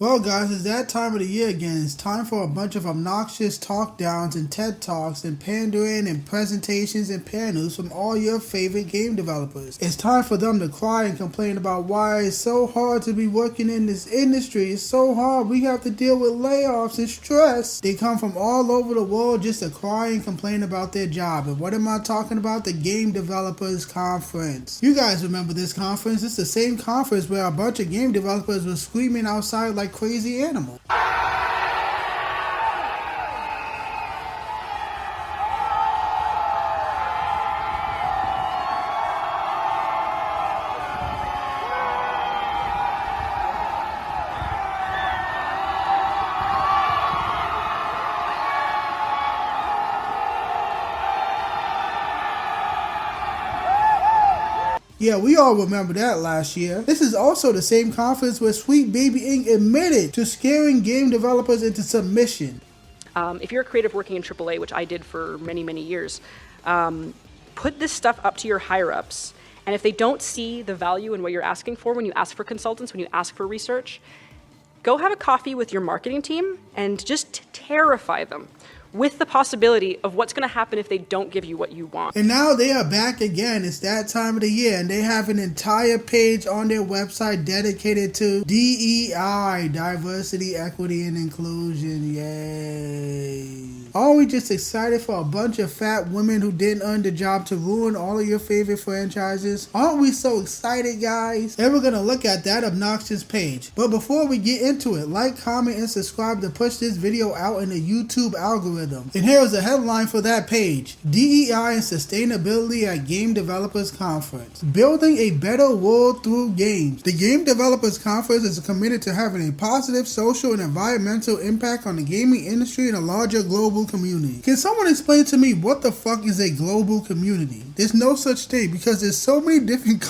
Well guys, it's that time of the year again. It's time for a bunch of obnoxious talk downs and TED Talks and pandering and presentations and panels from all your favorite game developers. It's time for them to cry and complain about why it's so hard to be working in this industry. It's so hard. We have to deal with layoffs and stress. They come from all over the world just to cry and complain about their job. And what am I talking about? The Game Developers Conference. You guys remember this conference? It's the same conference where a bunch of game developers were screaming outside like crazy animals. Yeah, we all remember that last year. This is also the same conference where Sweet Baby Inc. admitted to scaring game developers into submission. If you're a creative working in AAA, which I did for many, many years, put this stuff up to your higher-ups. And if they don't see the value in what you're asking for when you ask for consultants, when you ask for research, go have a coffee with your marketing team and just terrify them with the possibility of what's going to happen if they don't give you what you want. And now they are back again. It's that time of the year, and they have an entire page on their website dedicated to DEI, diversity, equity, and inclusion. Yay. Are we just excited for a bunch of fat women who didn't earn the job to ruin all of your favorite franchises? Aren't we so excited, guys? And we're going to look at that obnoxious page. But before we get into it, like, comment, and subscribe to push this video out in the YouTube algorithm. And here is the headline for that page: DEI and Sustainability at Game Developers Conference. Building a better world through games. The Game Developers Conference is committed to having a positive social and environmental impact on the gaming industry and a larger global community. Can someone explain to me what the fuck is a global community? There's no such thing because there's so many different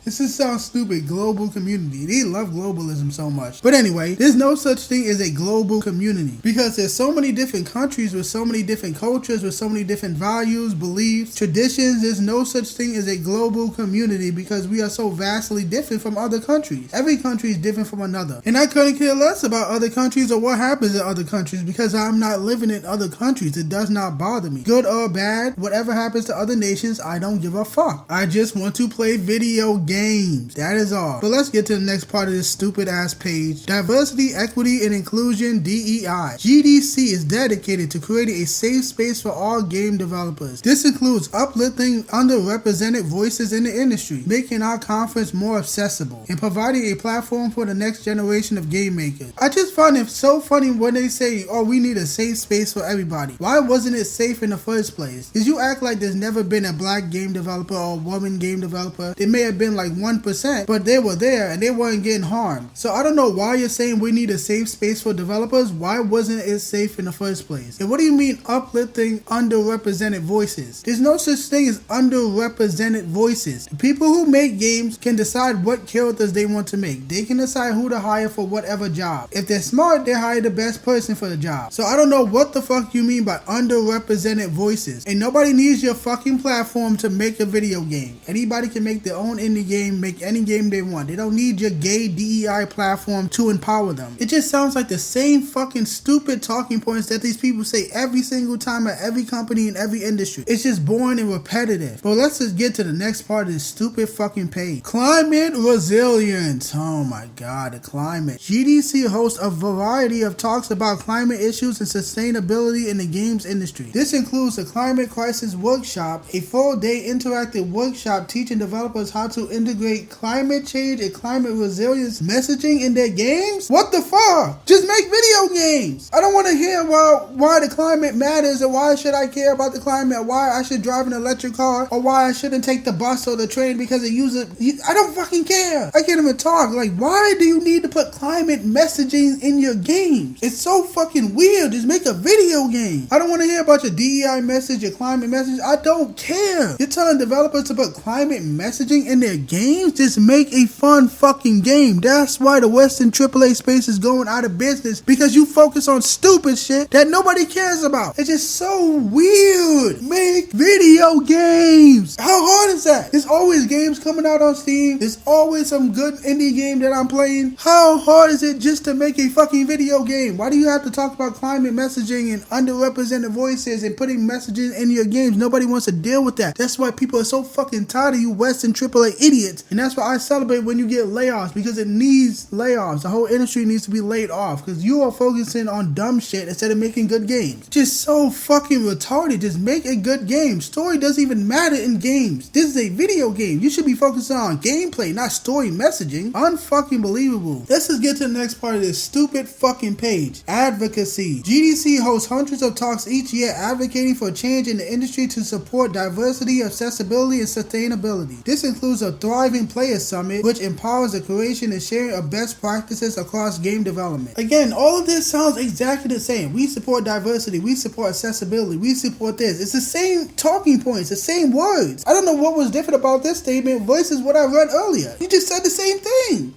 This just sounds stupid. Global community. They love globalism so much. But anyway, there's no such thing as a global community because there's so many different countries with so many different cultures, with so many different values, beliefs, traditions. There's no such thing as a global community because we are so vastly different from other countries. Every country is different from another. And I couldn't care less about other countries or what happens in other countries because I'm not living in other countries. It does not bother me. Good or bad, whatever happens to other nations, I don't give a fuck. I just want to play video games. That is all. But let's get to the next part of this stupid ass page. Diversity, equity, and inclusion, DEI. GDC is dedicated to creating a safe space for all game developers. This includes uplifting underrepresented voices in the industry, making our conference more accessible, and providing a platform for the next generation of game makers. I just find it so funny when they say, oh, we need a safe space for everybody. Why wasn't it safe in the first place? Because you act like there's never been a black game developer or a woman game developer. There may have been like 1%, but they were there and they weren't getting harmed. So I don't know why you're saying we need a safe space for developers. Why wasn't it safe in the first place? And what do you mean uplifting underrepresented voices? There's no such thing as underrepresented voices. The people who make games can decide what characters they want to make. They can decide who to hire for whatever job. If they're smart, they hire the best person for the job. So I don't know what the fuck you mean by underrepresented voices. And nobody needs your fucking platform to make a video game. Anybody can make their own indie game, make any game they want. They don't need your gay DEI platform to empower them. It just sounds like the same fucking stupid talking points that these people say every single time at every company in every industry. It's just boring and repetitive. But let's just get to the next part of this stupid fucking page. Climate resilience. Oh my god, the climate. GDC hosts a variety of talks about climate issues and sustainability in the games industry. This includes a climate crisis workshop, a full-day interactive workshop teaching developers how to integrate climate change and climate resilience messaging in their games? What the fuck? Just make video games. I don't want to hear why the climate matters or why should I care about the climate or why I should drive an electric car or why I shouldn't take the bus or the train because it uses I don't fucking care. I can't even talk. Like, why do you need to put climate messaging in your games? It's so fucking weird. Just make a video game. I don't want to hear about your DEI message, your climate message. I don't care. You're telling developers to put climate messaging in their game? games? Just make a fun fucking game. That's why the Western AAA space is going out of business, because you focus on stupid shit that nobody cares about. It's just so weird. Make video games. How hard is that? There's always games coming out on Steam. There's always some good indie game that I'm playing. How hard is it just to make a fucking video game? Why do you have to talk about climate messaging and underrepresented voices and putting messaging in your games? Nobody wants to deal with that. That's why people are so fucking tired of you Western AAA idiots. And that's why I celebrate when you get layoffs, because it needs layoffs. The whole industry needs to be laid off because you are focusing on dumb shit instead of making good games. Just so fucking retarded. Just make a good game. Story doesn't even matter in games. This is a video game. You should be focusing on gameplay, not story messaging. Unfucking believable. Let's just get to the next part of this stupid fucking page. Advocacy. GDC hosts hundreds of talks each year advocating for change in the industry to support diversity, accessibility, and sustainability. This includes a thriving player summit, which empowers the creation and sharing of best practices across game development. Again, all of this sounds exactly the same. We support diversity, we support accessibility, we support this. It's the same talking points, the same words. I don't know what was different about this statement versus what I read earlier. You just said the same thing.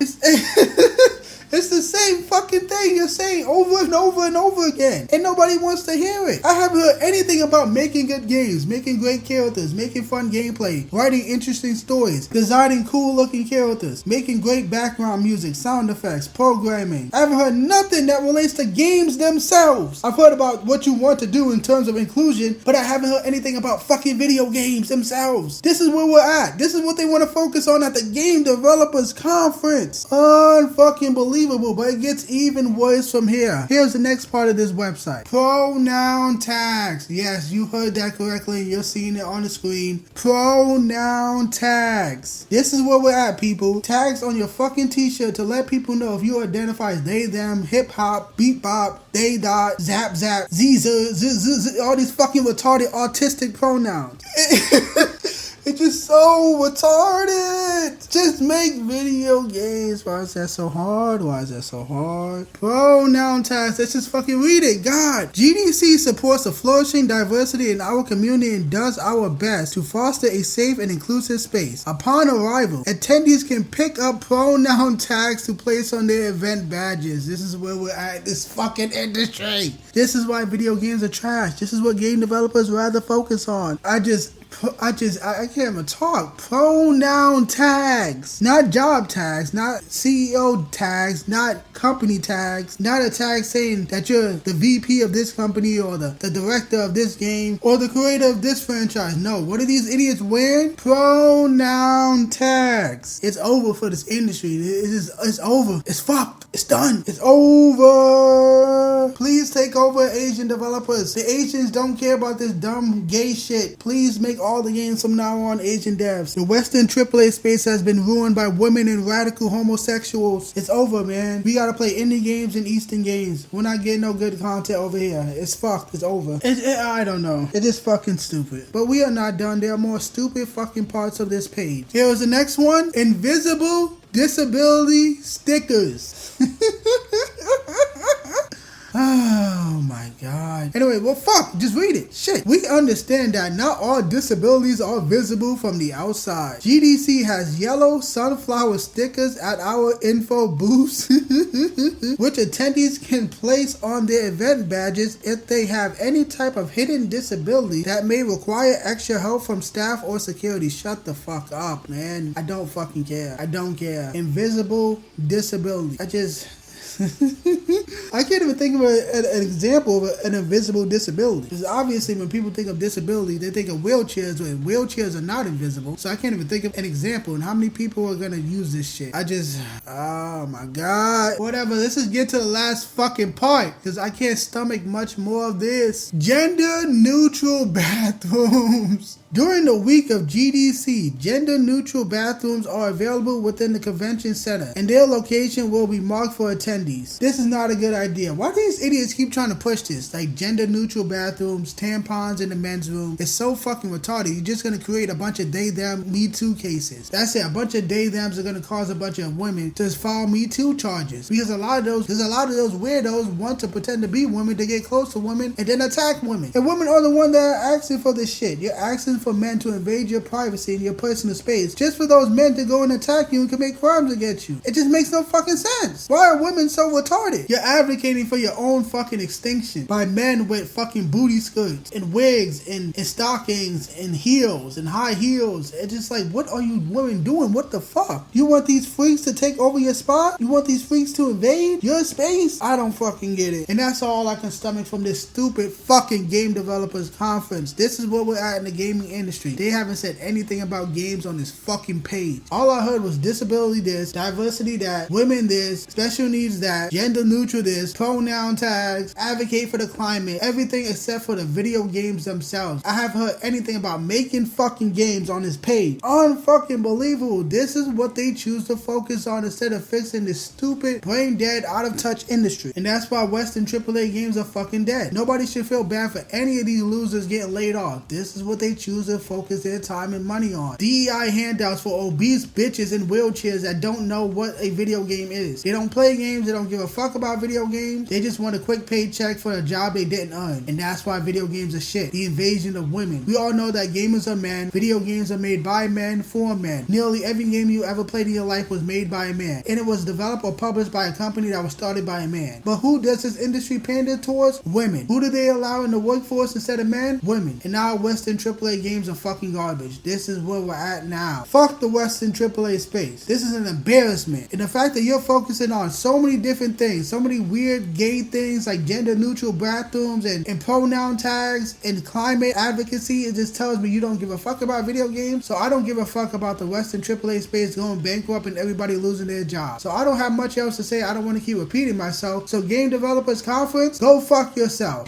It's the same fucking thing you're saying over and over and over again. And nobody wants to hear it. I haven't heard anything about making good games, making great characters, making fun gameplay, writing interesting stories, designing cool looking characters, making great background music, sound effects, programming. I haven't heard nothing that relates to games themselves. I've heard about what you want to do in terms of inclusion, but I haven't heard anything about fucking video games themselves. This is where we're at. This is what they want to focus on at the Game Developers Conference. Unfucking believable. But it gets even worse from here. Here's the next part of this website. Pronoun tags. Yes, you heard that correctly. You're seeing it on the screen. Pronoun tags. This is where we're at, people. Tags on your fucking t-shirt to let people know if you identify as they, them, hip hop, beat bop, they dot, zap zap, z, all these fucking retarded autistic pronouns. It's just so retarded. Just make video games. Why is that so hard? Why is that so hard? Pronoun tags. Let's just fucking read it. God. GDC supports a flourishing diversity in our community and does our best to foster a safe and inclusive space. Upon arrival, attendees can pick up pronoun tags to place on their event badges. This is where we're at, this fucking industry. This is why video games are trash. This is what game developers rather focus on. I can't even talk. Pronoun tags. Not job tags, not CEO tags, not company tags, not a tag saying that you're the VP of this company or the director of this game or the creator of this franchise. No, what are these idiots wearing? Pronoun tags. It's over for this industry. It's over. It's fucked. It's done. It's over. Please take over Asian developers. The Asians don't care about this dumb gay shit. Please make all the games from now on Asian devs. The Western AAA space has been ruined by women and radical homosexuals. It's over, man. We gotta play indie games and Eastern games. We're not getting no good content over here. It's fucked. It's over. I don't know. It is fucking stupid. But we are not done. There are more stupid fucking parts of this page. Here is the next one. Invisible disability stickers. Oh my god. Anyway, well fuck, just read it. Shit. We understand that not all disabilities are visible from the outside. GDC has yellow sunflower stickers at our info booths, which attendees can place on their event badges if they have any type of hidden disability that may require extra help from staff or security. Shut the fuck up, man. I don't fucking care. I don't care. Invisible disability. I can't even think of an example of an invisible disability. Because obviously when people think of disability, they think of wheelchairs, and wheelchairs are not invisible. So I can't even think of an example. And how many people are going to use this shit? Oh my god. Whatever, let's just get to the last fucking part. Because I can't stomach much more of this. Gender neutral bathrooms. During the week of GDC, gender-neutral bathrooms are available within the convention center, and their location will be marked for attendees. This is not a good idea. Why do these idiots keep trying to push this? Like gender-neutral bathrooms, tampons in the men's room. It's so fucking retarded. You're just going to create a bunch of they-them Me Too cases. That's it. A bunch of they-thems are going to cause a bunch of women to file Me Too charges. Because a lot of those weirdos want to pretend to be women to get close to women and then attack women. And women are the one that are asking for this shit. You're asking for men to invade your privacy and your personal space just for those men to go and attack you and commit crimes against you. It just makes no fucking sense. Why are women so retarded? You're advocating for your own fucking extinction by men with fucking booty skirts and wigs and stockings and heels and high heels. It's just like, what are you women doing? What the fuck? You want these freaks to take over your spot? You want these freaks to invade your space? I don't fucking get it. And that's all I can stomach from this stupid fucking game developers conference. This is where we're at in the gaming industry. They haven't said anything about games on this fucking page. All I heard was disability this, diversity that, women this, special needs that, gender neutral this, pronoun tags, advocate for the climate, everything except for the video games themselves. I haven't heard anything about making fucking games on this page. Unfucking believable. This is what they choose to focus on instead of fixing this stupid, brain dead, out of touch industry. And that's why Western AAA games are fucking dead. Nobody should feel bad for any of these losers getting laid off. This is what they choose to focus their time and money on. DEI handouts for obese bitches in wheelchairs that don't know what a video game is. They don't play games. They don't give a fuck about video games. They just want a quick paycheck for a job they didn't earn. And that's why video games are shit. The invasion of women. We all know that gamers are men. Video games are made by men for men. Nearly every game you ever played in your life was made by a man. And it was developed or published by a company that was started by a man. But who does this industry pander towards? Women. Who do they allow in the workforce instead of men? Women. And now Western AAA games are fucking garbage. This is where we're at now. Fuck the Western AAA space. This is an embarrassment. And the fact that you're focusing on so many different things, so many weird gay things like gender neutral bathrooms and pronoun tags and climate advocacy, it just tells me you don't give a fuck about video games. So I don't give a fuck about the Western AAA space going bankrupt and everybody losing their job. So I don't have much else to say. I don't want to keep repeating myself. So Game Developers Conference, go fuck yourself.